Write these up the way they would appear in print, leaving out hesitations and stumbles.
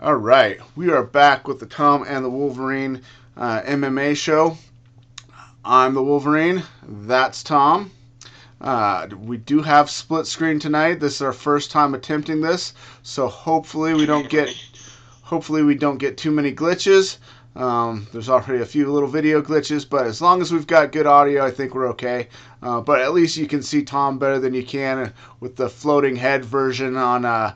All right, we are back with the Tom and the Wolverine MMA show. I'm the Wolverine. That's Tom. We do have split screen tonight. This is our first time attempting this, so hopefully we don't get too many glitches. There's already a few little video glitches, but as long as we've got good audio, I think we're okay. But at least you can see Tom better than you can with the floating head version on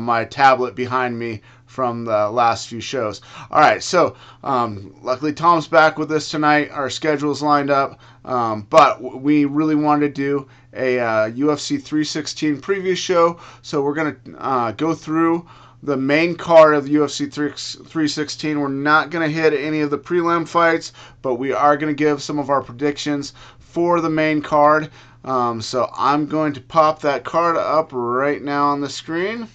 my tablet behind me from the last few shows. All right, so luckily Tom's back with us tonight. Our schedule's lined up, but we really wanted to do a UFC 316 preview show, so we're going to go through the main card of UFC 316. We're not going to hit any of the prelim fights, but we are going to give some of our predictions for the main card. So I'm going to pop that card up right now on the screen.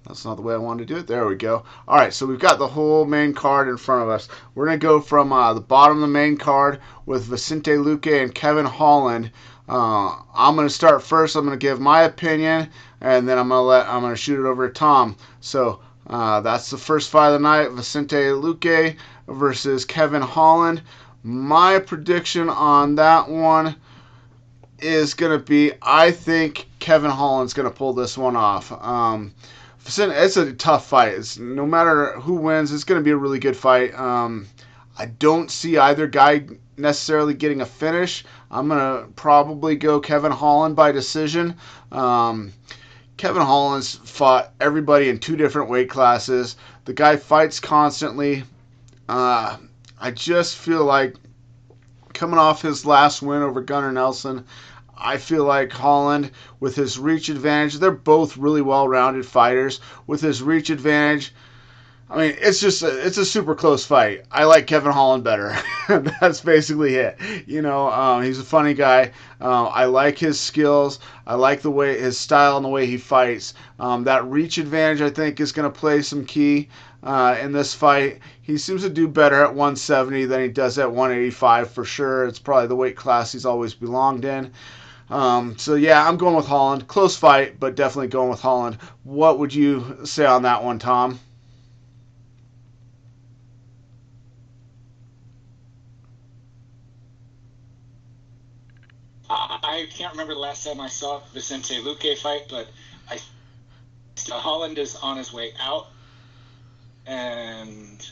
That's not the way I wanted to do it. There we go. All right, so we've got the whole main card in front of us. We're going to go from the bottom of the main card with Vicente Luque and Kevin Holland. I'm going to start first. I'm going to give my opinion, and then I'm going to shoot it over to Tom. So that's the first fight of the night: Vicente Luque versus Kevin Holland. My prediction on that one is going to be, I think Kevin Holland's going to pull this one off. It's a tough fight. No matter who wins, it's going to be a really good fight. I don't see either guy necessarily getting a finish. I'm going to probably go Kevin Holland by decision. Kevin Holland's fought everybody in two different weight classes. The guy fights constantly. I just feel like coming off his last win over Gunnar Nelson, I feel like Holland, with his reach advantage, they're both really well-rounded fighters. With his reach advantage, I mean, it's a super close fight. I like Kevin Holland better. That's basically it. He's a funny guy. I like his skills. I like his style and the way he fights. That reach advantage, I think, is going to play some key in this fight. He seems to do better at 170 than he does at 185 for sure. It's probably the weight class he's always belonged in. So yeah, I'm going with Holland. Close fight, but definitely going with Holland. What would you say on that one, Tom? I can't remember the last time I saw Vicente Luque fight, but Holland is on his way out, and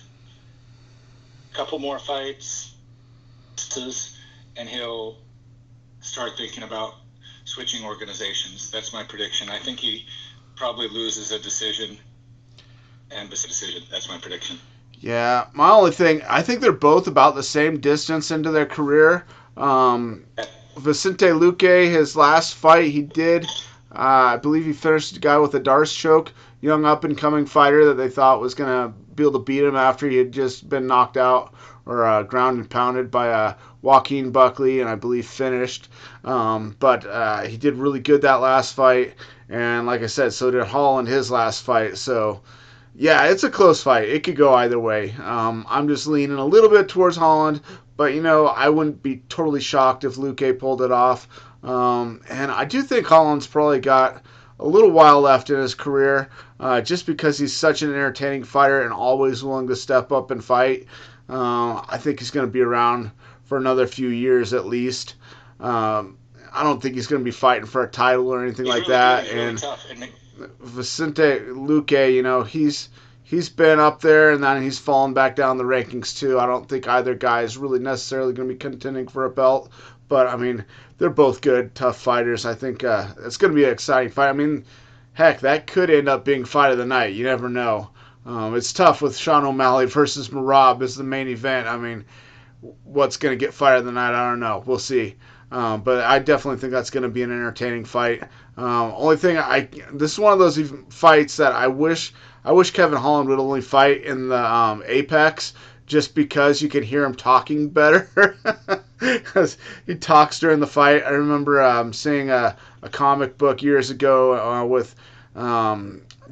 a couple more fights, and he'll start thinking about switching organizations. That's my prediction. I think he probably loses a decision, and this decision. That's my prediction. Yeah, my only thing, I think they're both about the same distance into their career. Vicente Luque, his last fight he did, I believe he finished the guy with a Darce choke, young up-and-coming fighter that they thought was going to be able to beat him after he had just been knocked out or ground and pounded by Joaquin Buckley, and I believe finished. But he did really good that last fight, and like I said, so did Holland his last fight. So, yeah, it's a close fight. It could go either way. I'm just leaning a little bit towards Holland, but, I wouldn't be totally shocked if Luque pulled it off. And I do think Holland's probably got a little while left in his career, just because he's such an entertaining fighter and always willing to step up and fight. I think he's going to be around for another few years at least. I don't think he's going to be fighting for a title or anything like that. And Vicente Luque, he's been up there and then he's fallen back down the rankings too. I don't think either guy is really necessarily going to be contending for a belt, but I mean, they're both good, tough fighters. I think it's going to be an exciting fight. I mean, heck, that could end up being fight of the night. You never know. It's tough with Sean O'Malley versus Merab as the main event. I mean, what's going to get fight of the night, I don't know. We'll see. But I definitely think that's going to be an entertaining fight. Only thing, this is one of those fights that I wish Kevin Holland would only fight in the Apex, just because you can hear him talking better. Because he talks during the fight. I remember seeing a comic book years ago with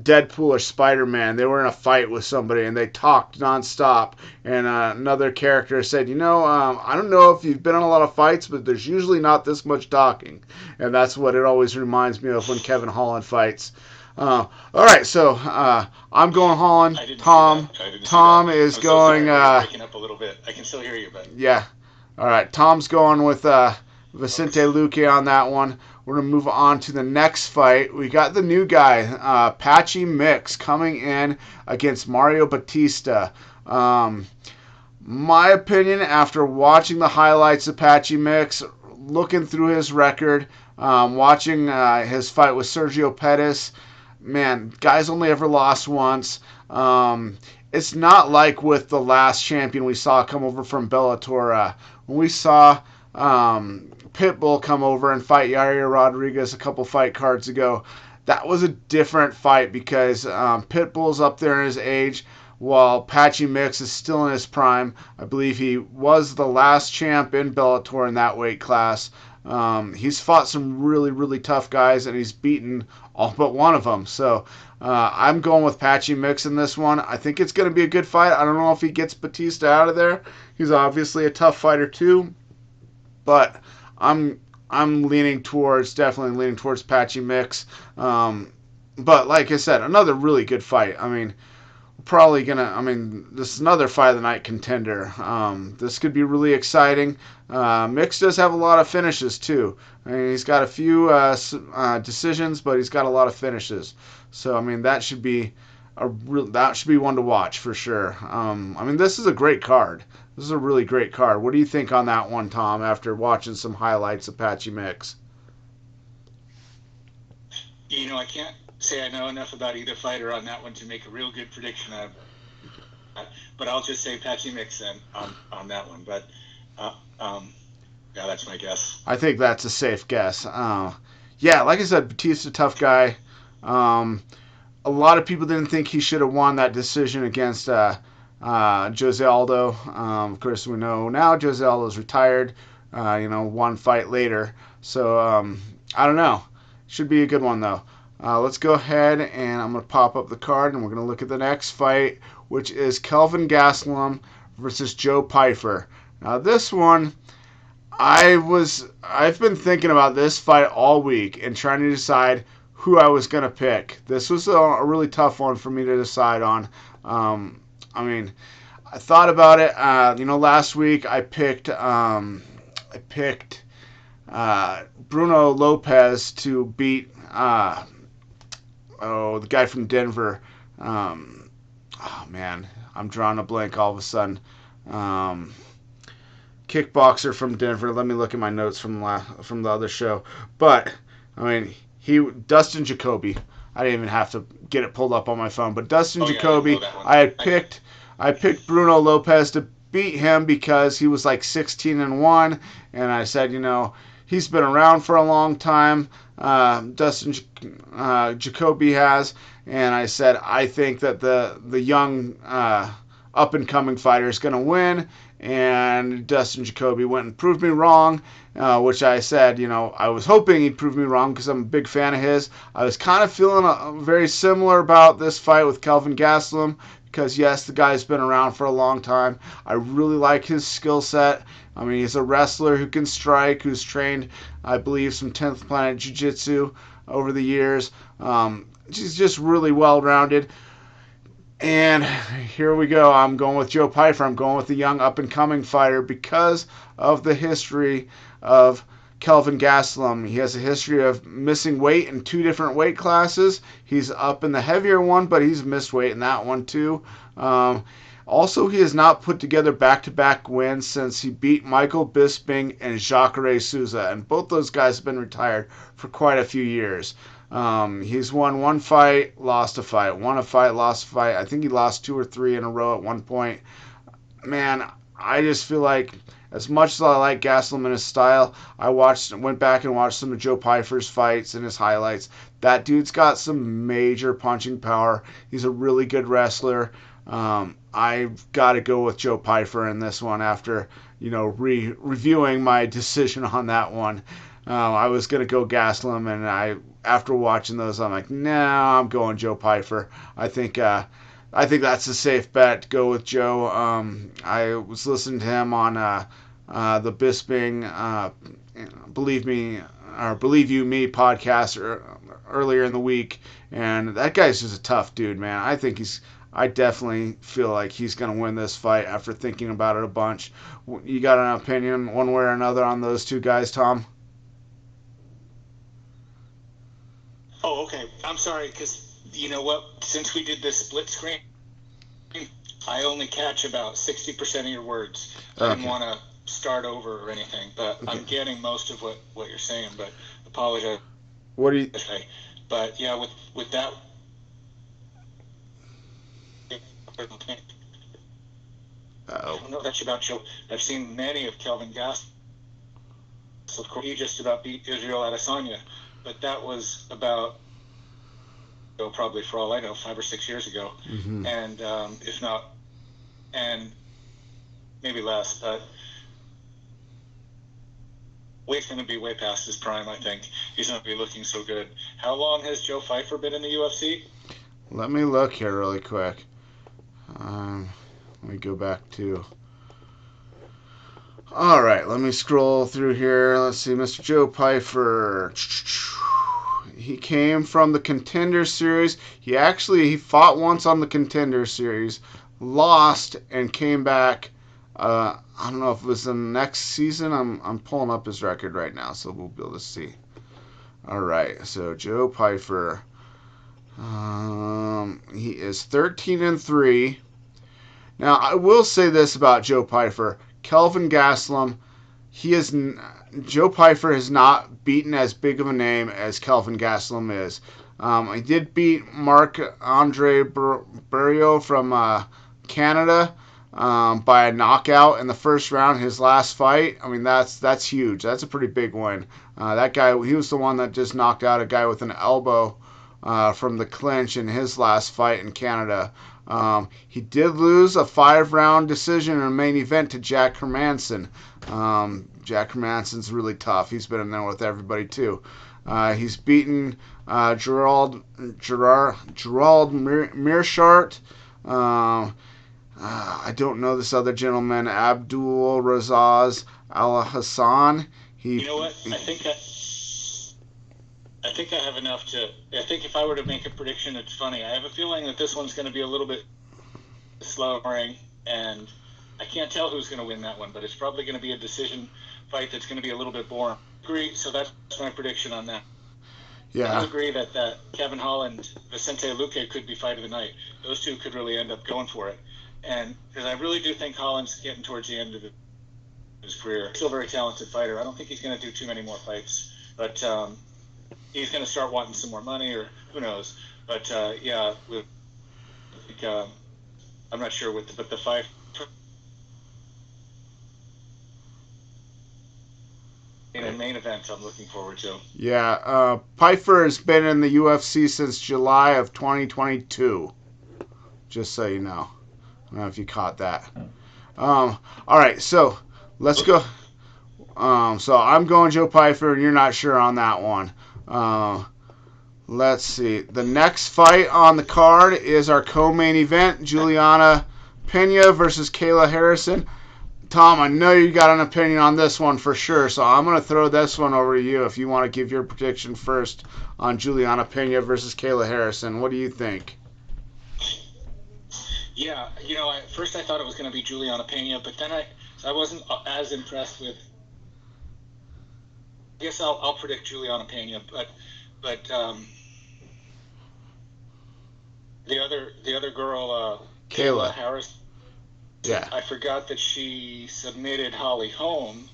Deadpool or Spider-Man. They were in a fight with somebody and they talked nonstop. And another character said, I don't know if you've been in a lot of fights, but there's usually not this much talking. And that's what it always reminds me of when Kevin Holland fights. All right, so I'm going Holland. I didn't Tom, see that. I didn't see Tom that. is I'm so sorry. going. You're breaking up a little bit. I can still hear you, but Yeah. All right, Tom's going with Vicente okay. Luque on that one. We're gonna move on to the next fight. We got the new guy, Patchy Mix, coming in against Mario Batista. My opinion, after watching the highlights of Patchy Mix, looking through his record, watching his fight with Sergio Pettis, man, guy's only ever lost once. It's not like with the last champion we saw come over from Bellator. When we saw Pitbull come over and fight Yair Rodriguez a couple fight cards ago, that was a different fight because Pitbull's up there in his age while Patchy Mix is still in his prime. I believe he was the last champ in Bellator in that weight class. He's fought some really, really tough guys, and he's beaten all but one of them. So I'm going with Patchy Mix in this one. I think it's going to be a good fight. I don't know if he gets Batista out of there. He's obviously a tough fighter too, but I'm definitely leaning towards Patchy Mix. But like I said, another really good fight. I mean, this is another fight of the night contender. This could be really exciting. Mix does have a lot of finishes too. I mean, he's got a few decisions, but he's got a lot of finishes. So I mean, that should be one to watch for sure. I mean, this is a great card. This is a really great card. What do you think on that one, Tom? After watching some highlights of Patchy Mix. I can't say I know enough about either fighter on that one to make a real good prediction of. But I'll just say Patchy Mix then on that one. But yeah, that's my guess. I think that's a safe guess. Yeah, like I said, Batista, tough guy. A lot of people didn't think he should have won that decision against Jose Aldo. Of course, we know now Jose Aldo's retired. One fight later. So I don't know. Should be a good one though. Let's go ahead and I'm going to pop up the card and we're going to look at the next fight, which is Kelvin Gastelum versus Joe Pyfer. Now this one, I've been thinking about this fight all week and trying to decide who I was going to pick. This was a really tough one for me to decide on. I mean, I thought about it. Last week I picked Bruno Lopez to beat the guy from Denver. Man, I'm drawing a blank all of a sudden. Kickboxer from Denver. Let me look at my notes from the other show. But I mean, Dustin Jacoby. I didn't even have to get it pulled up on my phone. But Dustin Jacoby, I picked Bruno Lopez to beat him because he was like 16-1, and I said, he's been around for a long time. Dustin Jacoby has, and I said I think that the young up and coming fighter is going to win. And Dustin Jacoby went and proved me wrong, which I said, I was hoping he'd prove me wrong because I'm a big fan of his. I was kind of feeling very similar about this fight with Kelvin Gastelum because, yes, the guy's been around for a long time. I really like his skill set. I mean, he's a wrestler who can strike, who's trained, I believe, some 10th Planet Jiu-Jitsu over the years. He's just really well-rounded. And here we go. I'm going with Joe Pyfer. I'm going with the young up-and-coming fighter because of the history of Kelvin Gastelum. He has a history of missing weight in 2 different weight classes. He's up in the heavier one, but he's missed weight in that one too. Also, he has not put together back-to-back wins since he beat Michael Bisping and Jacare Souza, and both those guys have been retired for quite a few years. He's won 1 fight, lost a fight, won a fight, lost a fight. I think he lost 2 or 3 in a row at one point. Man, I just feel like as much as I like Gastelum and his style, I went back and watched some of Joe Pyfer's fights and his highlights. That dude's got some major punching power. He's a really good wrestler. I've got to go with Joe Pyfer in this one after, reviewing my decision on that one. I was going to go Gastelum, and after watching those, I'm like, no, I'm going Joe Pyfer. I think that's a safe bet to go with Joe. I was listening to him on the Bisping, believe me, our Believe You Me podcast earlier in the week, and that guy's just a tough dude, man. I definitely feel like he's going to win this fight after thinking about it a bunch. You got an opinion one way or another on those two guys, Tom? Oh, okay. I'm sorry, because you know what? Since we did this split screen, I only catch about 60% of your words. I didn't want to start over or anything, but I'm getting most of what you're saying, but apologize. What do you... But yeah, with that... I don't know much about Joe. I've seen many of Kelvin Gastelum. Of course, he just about beat Israel Adesanya, but that was about, probably for all I know, 5 or 6 years ago, and if not, and maybe less, but Wade's going to be way past his prime, I think. He's not going to be looking so good. How long has Joe Pyfer been in the UFC? Let me look here really quick. Let me go back to... All right, let me scroll through here. Let's see, Mr. Joe Pyfer. He came from the Contender Series. He fought once on the Contender Series, lost, and came back. I don't know if it was the next season. I'm pulling up his record right now, so we'll be able to see. All right, so Joe Pyfer. He is 13-3. Now, I will say this about Joe Pyfer. Kelvin Gastelum, Joe Pyfer has not beaten as big of a name as Kelvin Gastelum is. He did beat Marc-Andre Barriault from Canada by a knockout in the first round, his last fight. I mean, that's huge. That's a pretty big win. That guy, he was the one that just knocked out a guy with an elbow from the clinch in his last fight in Canada. He did lose a 5-round decision in a main event to Jack Hermanson. Jack Hermanson's really tough. He's been in there with everybody too. He's beaten Gerald Mearshart. I don't know this other gentleman, Abdul Razaz Al Hassan. You know what? I think I have enough to... I think if I were to make a prediction, it's funny. I have a feeling that this one's going to be a little bit slower, and I can't tell who's going to win that one, but it's probably going to be a decision fight that's going to be a little bit boring. Agree. So that's my prediction on that. Yeah. I agree that Kevin Holland, Vicente Luque could be fight of the night. Those two could really end up going for it. And because I really do think Holland's getting towards the end of his career. Still a very talented fighter. I don't think he's going to do too many more fights, but he's going to start wanting some more money, or who knows. But yeah, I'm not sure but the fight in a main event I'm looking forward to. Yeah, Pyfer has been in the UFC since July of 2022. Just so you know. I don't know if you caught that. All right, so let's go. So I'm going Joe Pyfer, and you're not sure on that one. Let's see. The next fight on the card is our co-main event, Juliana Pena versus Kayla Harrison. Tom, I know you got an opinion on this one for sure, so I'm going to throw this one over to you if you want to give your prediction first on Juliana Pena versus Kayla Harrison. What do you think? Yeah, first I thought it was going to be Juliana Pena, but then I wasn't as impressed with... I guess I'll predict Juliana Pena, but the other girl, Kayla Harris. Yeah. I forgot that she submitted Holly Holm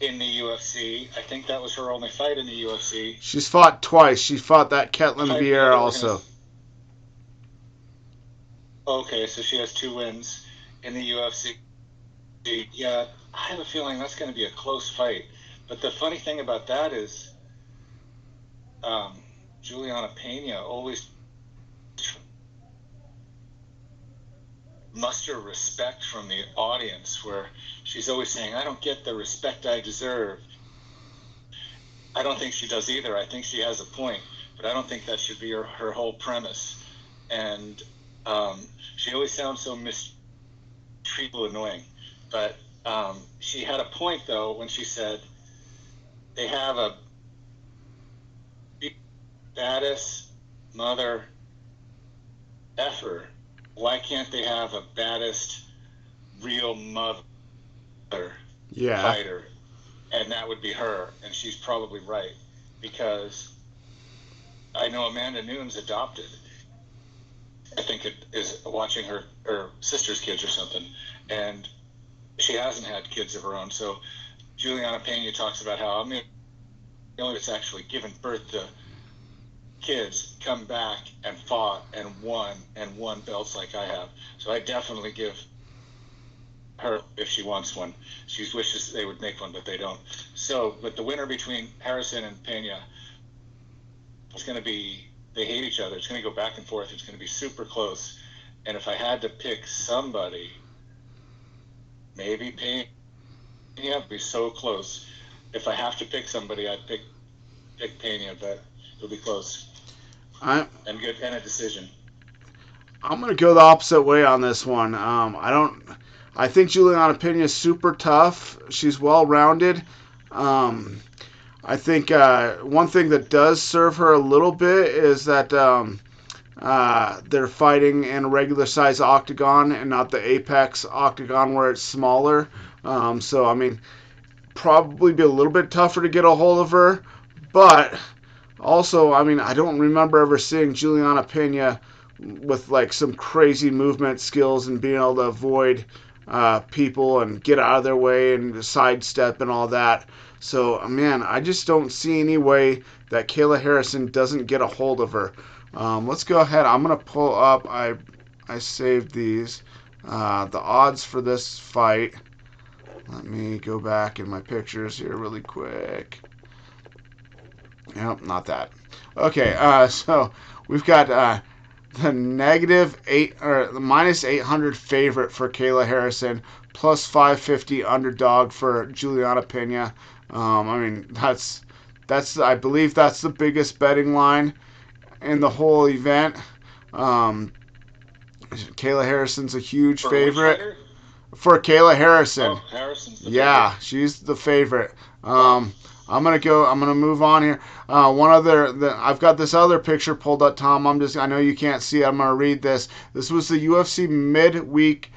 in the UFC. I think that was her only fight in the UFC. She's fought twice. She fought that Ketlin Vieira also. Okay, so she has 2 wins in the UFC. Yeah, I have a feeling that's going to be a close fight. But the funny thing about that is Juliana Pena always muster respect from the audience, where she's always saying, I don't get the respect I deserve. I don't think she does either. I think she has a point, but I don't think that should be her whole premise. And she always sounds so mistreatable, annoying. But she had a point, though, when she said they have a baddest mother effer. Why can't they have a baddest real mother fighter? And that would be her. And she's probably right, because I know Amanda Nunes adopted. I think it is watching her sister's kids or something, and she hasn't had kids of her own. So Juliana Pena talks about how the only that's actually given birth to kids come back and fought and won belts like I have. So I definitely give her, if she wants one. She wishes they would make one, but they don't. So, but the winner between Harrison and Pena is going to be, they hate each other. It's going to go back and forth. It's going to be super close. And if I had to pick somebody, maybe Pena would be so close. If I have to pick somebody, I'd pick Pena, but it'll be close. And a decision. I'm going to go the opposite way on this one. I think Juliana Pena is super tough. She's well-rounded. I think one thing that does serve her a little bit is that they're fighting in a regular size octagon and not the Apex octagon where it's smaller. So, I mean, probably be a little bit tougher to get a hold of her. But also, I mean, I don't remember ever seeing Juliana Pena with like some crazy movement skills and being able to avoid people and get out of their way and sidestep and all that. So, man, I just don't see any way that Kayla Harrison doesn't get a hold of her. Let's go ahead. I'm going to pull up. I saved these. The odds for this fight. Let me go back in my pictures here really quick. Nope, not that. Okay, so we've got the -8 or the -800 favorite for Kayla Harrison, plus 550 underdog for Juliana Pena. I mean, that's I believe that's the biggest betting line in the whole event. Kayla Harrison's a huge favorite. For Kayla Harrison. Oh, Harrison's the favorite. She's the favorite. I'm gonna move on here. I've got this other picture pulled up, Tom. I know you can't see it. I'm gonna read this. This was the UFC midweek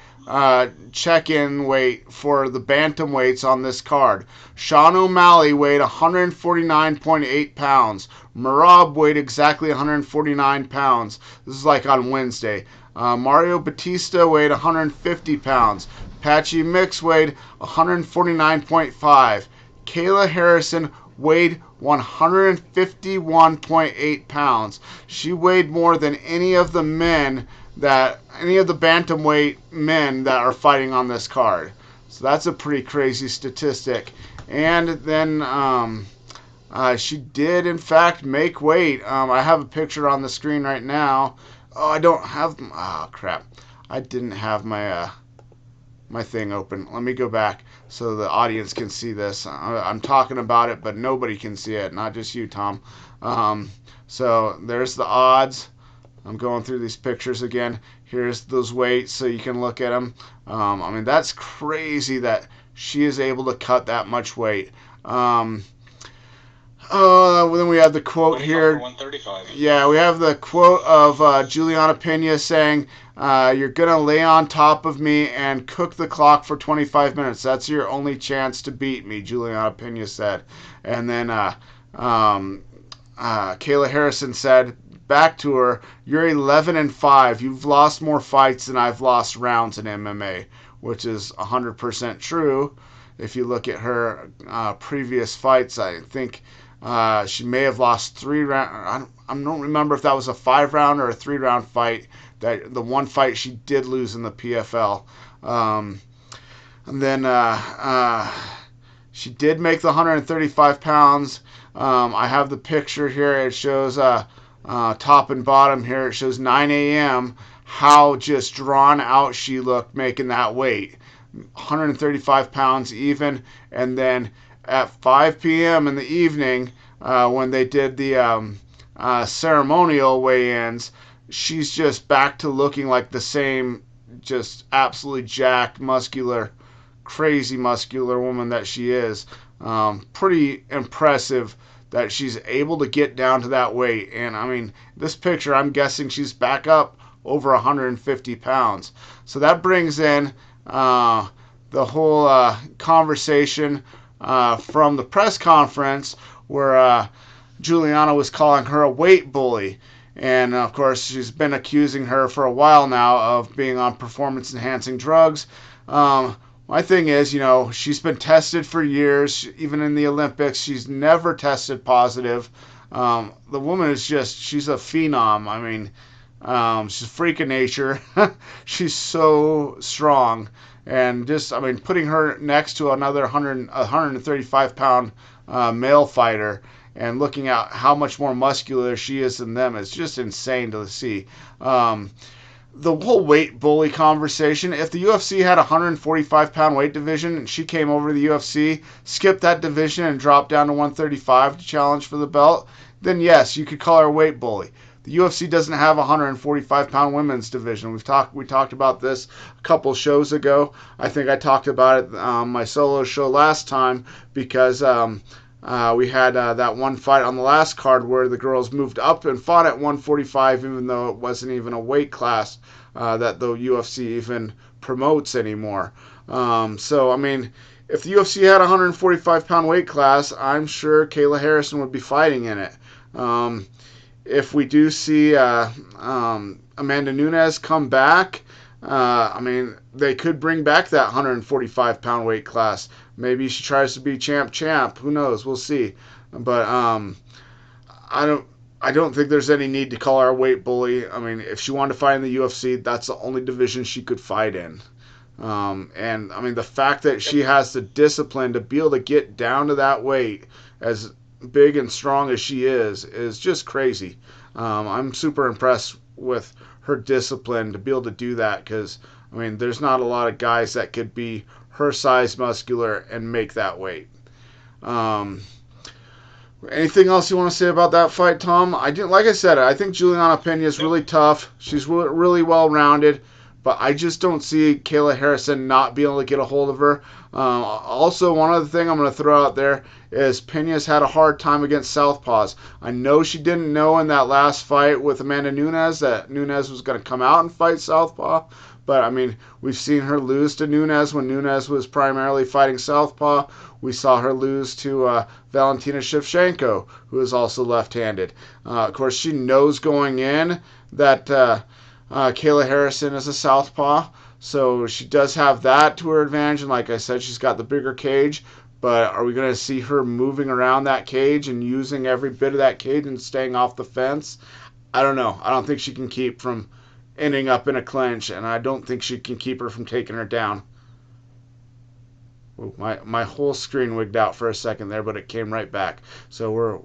check-in weight for the bantamweights on this card. Sean O'Malley weighed 149.8 pounds. Merab weighed exactly 149 pounds. This is like on Wednesday. Mario Batista weighed 150 pounds. Patchy Mix weighed 149.5. Kayla Harrison weighed 151.8 pounds. She weighed more than any of the bantamweight men that are fighting on this card. So that's a pretty crazy statistic. And then she did, in fact, make weight. I have a picture on the screen right now. Oh, I don't have... Oh, crap. I didn't have my thing open. Let me go back so the audience can see this. I'm talking about it, but nobody can see it. Not just you, Tom. So there's the odds. I'm going through these pictures again. Here's those weights so you can look at them. I mean, that's crazy that she is able to cut that much weight. Then we have the quote here. 135. Yeah, we have the quote of Juliana Pena saying, "You're gonna lay on top of me and cook the clock for 25 minutes. That's your only chance to beat me," Juliana Pena said. And then Kayla Harrison said back to her, "You're 11-5. You've lost more fights than I've lost rounds in MMA," which is 100% true. If you look at her previous fights, I think she may have lost 3 rounds. I don't remember if that was a 5-round or a 3-round fight. That the one fight she did lose in the PFL. And then she did make the 135 pounds. I have the picture here. It shows top and bottom here. It shows 9 a.m. how just drawn out she looked making that weight. 135 pounds even. And then at 5 p.m. in the evening, when they did the ceremonial weigh-ins, she's just back to looking like the same, just absolutely jacked, muscular, crazy muscular woman that she is. Pretty impressive that she's able to get down to that weight. And I mean, this picture, I'm guessing she's back up over 150 pounds. So that brings in the whole conversation from the press conference where Juliana was calling her a weight bully. And of course, she's been accusing her for a while now of being on performance enhancing drugs. My thing is, she's been tested for years. Even in the Olympics, she's never tested positive. The woman is she's a phenom. I mean, she's a freak of nature. She's so strong. And putting her next to another 135 pound male fighter and looking at how much more muscular she is than them is just insane to see. The whole weight bully conversation, if the UFC had a 145 pound weight division and she came over to the UFC, skipped that division and dropped down to 135 to challenge for the belt, then yes, you could call her a weight bully. The UFC doesn't have a 145 pound women's division. We talked about this a couple shows ago. I think I talked about it on my solo show last time because we had that one fight on the last card where the girls moved up and fought at 145 even though it wasn't even a weight class that the UFC even promotes anymore. So, I mean, if the UFC had a 145 pound weight class, I'm sure Kayla Harrison would be fighting in it. If we do see Amanda Nunes come back, they could bring back that 145 pound weight class. Maybe she tries to be champ. Who knows? We'll see. But I don't think there's any need to call her a weight bully. I mean, if she wanted to fight in the UFC, that's the only division she could fight in. And I mean, the fact that she has the discipline to be able to get down to that weight as big and strong as she is just crazy. I'm super impressed with her discipline to be able to do that because, I mean, there's not a lot of guys that could be her size muscular and make that weight. Anything else you want to say about that fight, Tom? Like I said, I think Juliana Pena is really tough. She's really well-rounded, but I just don't see Kayla Harrison not being able to get a hold of her. Also, one other thing I'm going to throw out there is Pena's had a hard time against southpaws. I know she didn't know in that last fight with Amanda Nunes that Nunes was going to come out and fight southpaw, but I mean, we've seen her lose to Nunes when Nunes was primarily fighting southpaw. We saw her lose to Valentina Shevchenko, who is also left-handed. Of course, she knows going in that Kayla Harrison is a southpaw, so she does have that to her advantage. And like I said, she's got the bigger cage. But are we going to see her moving around that cage and using every bit of that cage and staying off the fence? I don't know. I don't think she can keep from ending up in a clinch, and I don't think she can keep her from taking her down. Ooh, my whole screen wigged out for a second there, but it came right back. So we're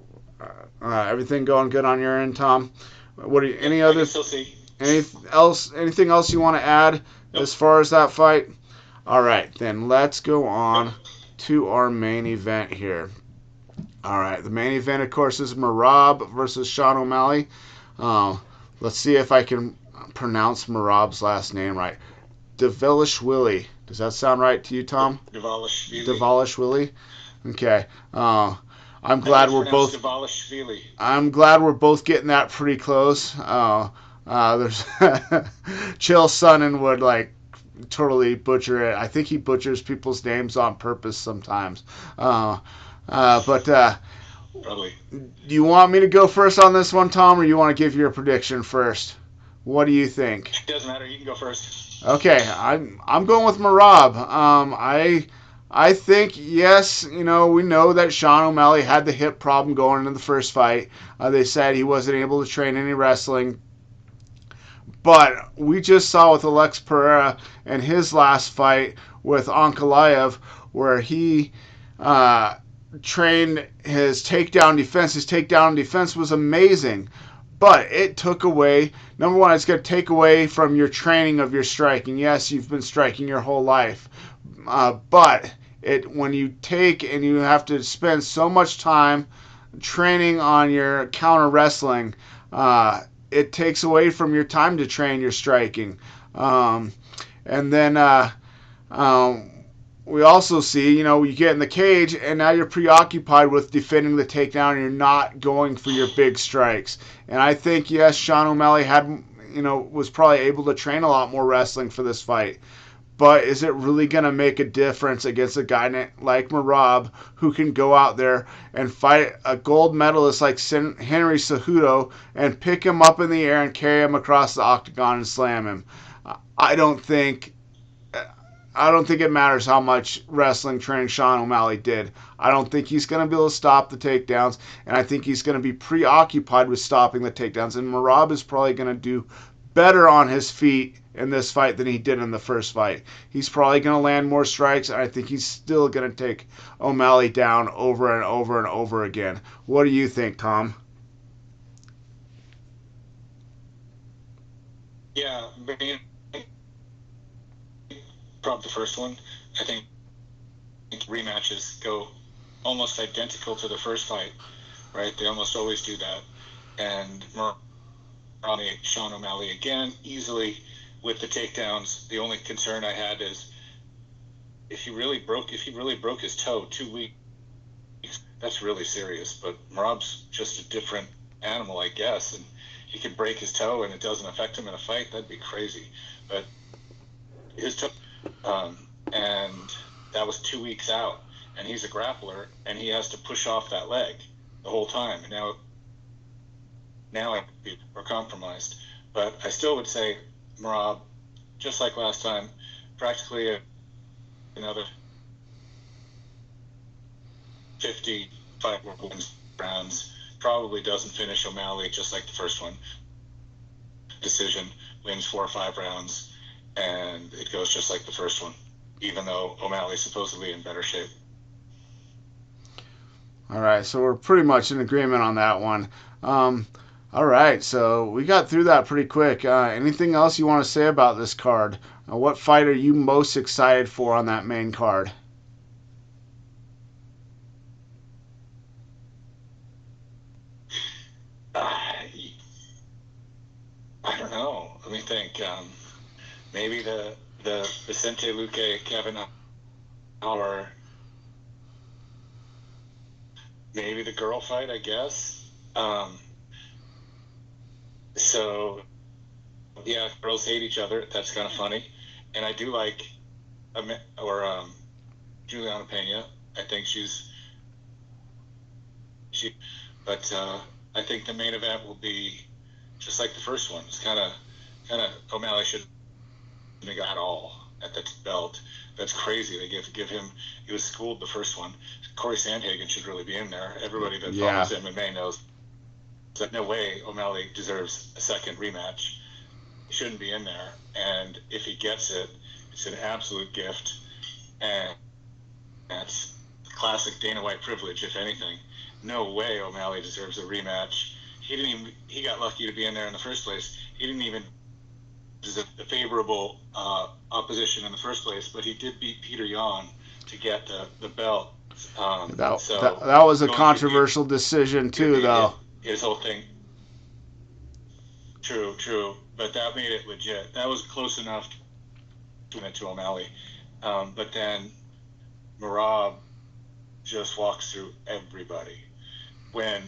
everything going good on your end, Tom? Anything else you want to add as far as that fight? All right, then let's go on to our main event here. All right, the main event, of course, is Merab versus Sean O'Malley. Let's see if I can pronounce Merab's last name right. Dvalishvili. Does that sound right to you, Tom? Dvalishvili. Okay. I'm glad we're both getting that pretty close. There's Chael Sonnen would totally butcher it. I think he butchers people's names on purpose sometimes. But probably. Do you want me to go first on this one, Tom, or you want to give your prediction first? What do you think? It doesn't matter. You can go first. Okay, I'm going with Merab. I think, yes, we know that Sean O'Malley had the hip problem going into the first fight. They said he wasn't able to train any wrestling. But we just saw with Alex Pereira in his last fight with Ankalaev where he trained his takedown defense. His takedown defense was amazing. But it took away, number one, it's going to take away from your training of your striking. Yes, you've been striking your whole life. But when you take and you have to spend so much time training on your counter wrestling, it takes away from your time to train your striking. And then we also see, you get in the cage and now you're preoccupied with defending the takedown and you're not going for your big strikes. And I think, yes, Sean O'Malley was probably able to train a lot more wrestling for this fight. But is it really going to make a difference against a guy like Merab who can go out there and fight a gold medalist like Henry Cejudo and pick him up in the air and carry him across the octagon and slam him? I don't think it matters how much wrestling training Sean O'Malley did. I don't think he's going to be able to stop the takedowns, and I think he's going to be preoccupied with stopping the takedowns. And Merab is probably going to do better on his feet in this fight than he did in the first fight. He's probably going to land more strikes, and I think he's still going to take O'Malley down over and over and over again. What do you think, Tom? Yeah, probably the first one. I think rematches go almost identical to the first fight, right? They almost always do that. And Sean O'Malley again, easily with the takedowns. The only concern I had is if he really broke his toe 2 weeks, that's really serious. But Merab's just a different animal, I guess, and he could break his toe and it doesn't affect him in a fight. That'd be crazy. But his toe, and that was 2 weeks out, and he's a grappler, and he has to push off that leg the whole time. And now we're compromised. But I still would say Merab, just like last time, practically another 55 rounds. Probably doesn't finish O'Malley just like the first one. Decision, wins 4 or 5 rounds, and it goes just like the first one, even though O'Malley's supposedly in better shape. All right, so we're pretty much in agreement on that one. All right, so we got through that pretty quick. Anything else you want to say about this card? What fight are you most excited for on that main card? I don't know. Let me think. Maybe the Vicente Luque Kevin, or maybe the girl fight, I guess. So yeah, girls hate each other. That's kind of funny, and I do like Juliana Pena. I think but I think the main event will be just like the first one. It's kind of O'Malley shouldn't have got all at that belt. That's crazy. They give him. He was schooled the first one. Corey Sandhagen should really be in there. Everybody that follows MMA knows that no way O'Malley deserves a second rematch. He shouldn't be in there. And if he gets it, it's an absolute gift. And that's classic Dana White privilege, if anything. No way O'Malley deserves a rematch. He got lucky to be in there in the first place. He didn't even deserve the favorable opposition in the first place, but he did beat Peter Yan to get the belt. That was a controversial decision too, though. His whole thing. True, but that made it legit. That was close enough to O'Malley. But then Merab just walks through everybody. When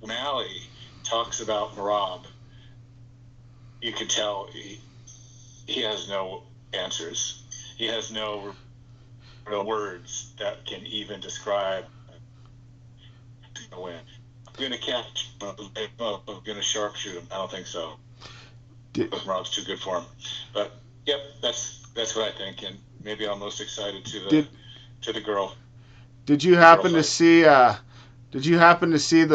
O'Malley talks about Merab, you can tell he has no answers. He has no real words that can even describe a win. I'm going to catch him. I'm going to sharpshoot him. I don't think so. Merab's too good for him. But, yep, that's what I think. And maybe I'm most excited to the girl. Did you happen to see the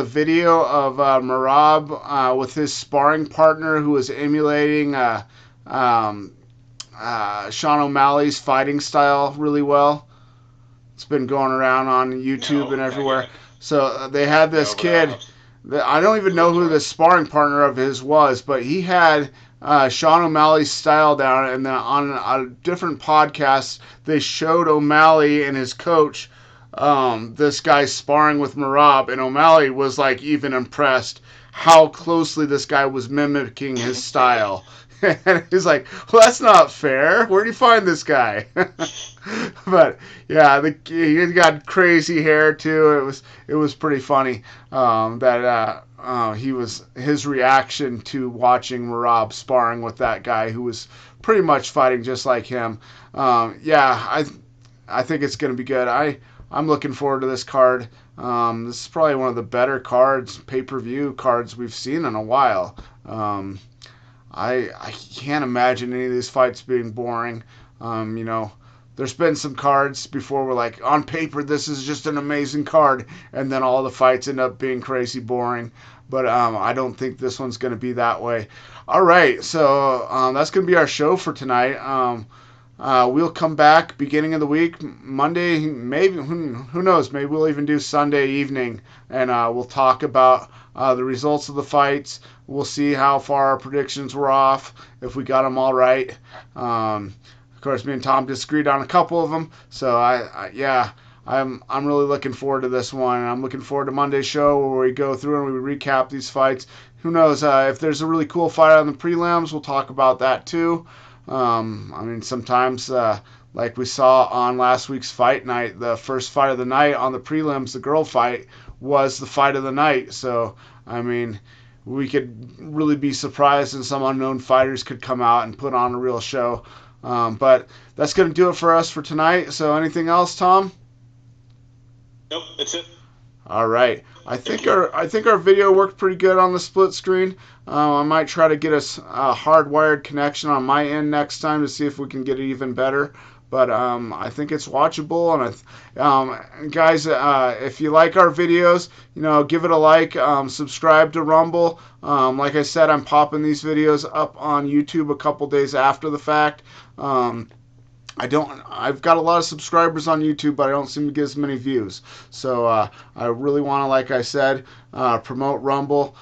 video of Merab with his sparring partner who was emulating Sean O'Malley's fighting style really well? It's been going around on YouTube and everywhere. So they had this kid. I don't even know who the sparring partner of his was, but he had Sean O'Malley's style down, and then on a different podcast, they showed O'Malley and his coach, this guy sparring with Merab, and O'Malley was like even impressed how closely this guy was mimicking his style. And he's like, well, that's not fair. Where do you find this guy? But yeah, he got crazy hair too. It was pretty funny that his reaction to watching Rob sparring with that guy who was pretty much fighting just like him. I think it's going to be good. I'm looking forward to this card. This is probably one of the better cards, pay-per-view cards we've seen in a while. I can't imagine any of these fights being boring. There's been some cards before where, like, on paper, this is just an amazing card, and then all the fights end up being crazy boring. But I don't think this one's going to be that way. All right, so that's going to be our show for tonight. We'll come back beginning of the week, Monday, maybe, who knows, maybe we'll even do Sunday evening, and we'll talk about the results of the fights. We'll see how far our predictions were off, if we got them all right. Of course, me and Tom disagreed on a couple of them, so I'm really looking forward to this one. I'm looking forward to Monday's show where we go through and we recap these fights. Who knows, if there's a really cool fight on the prelims, we'll talk about that too. Sometimes, like we saw on last week's fight night, the first fight of the night on the prelims, the girl fight, was the fight of the night. So, we could really be surprised and some unknown fighters could come out and put on a real show. But that's going to do it for us for tonight. So anything else, Tom? Nope, that's it. All right. I think our video worked pretty good on the split screen. I might try to get us a hardwired connection on my end next time to see if we can get it even better. But I think it's watchable. And guys, if you like our videos, give it a like. Subscribe to Rumble. Like I said, I'm popping these videos up on YouTube a couple days after the fact. I've got a lot of subscribers on YouTube, but I don't seem to get as many views. So I really want to, like I said, promote Rumble.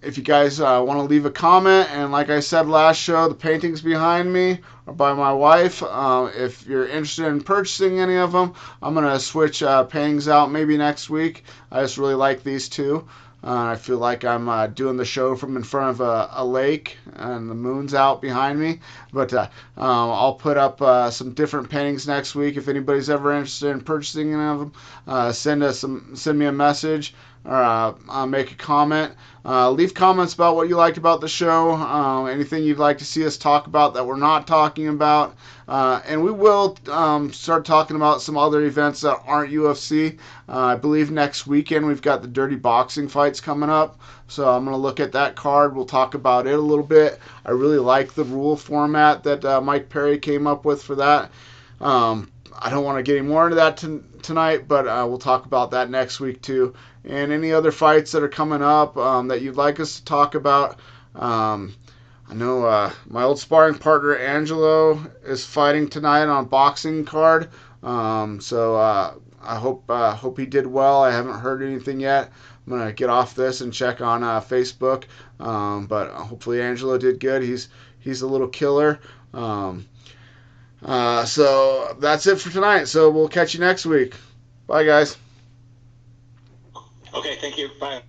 If you guys want to leave a comment, and like I said last show, the paintings behind me are by my wife. If you're interested in purchasing any of them, I'm going to switch paintings out maybe next week. I just really like these two. I feel like I'm doing the show from in front of a lake, and the moon's out behind me. But I'll put up some different paintings next week. If anybody's ever interested in purchasing any of them, send me a message or make a comment. Leave comments about what you liked about the show, anything you'd like to see us talk about that we're not talking about. And we will start talking about some other events that aren't UFC. I believe next weekend we've got the Dirty Boxing fights coming up. So I'm going to look at that card. We'll talk about it a little bit. I really like the rule format that Mike Perry came up with for that. I don't want to get any more into that tonight, but we'll talk about that next week too. And any other fights that are coming up that you'd like us to talk about. I know my old sparring partner Angelo is fighting tonight on boxing card. I hope he did well. I haven't heard anything yet. I'm gonna get off this and check on Facebook. But hopefully Angelo did good. He's a little killer. So that's it for tonight. So we'll catch you next week. Bye, guys. Okay, thank you. Bye.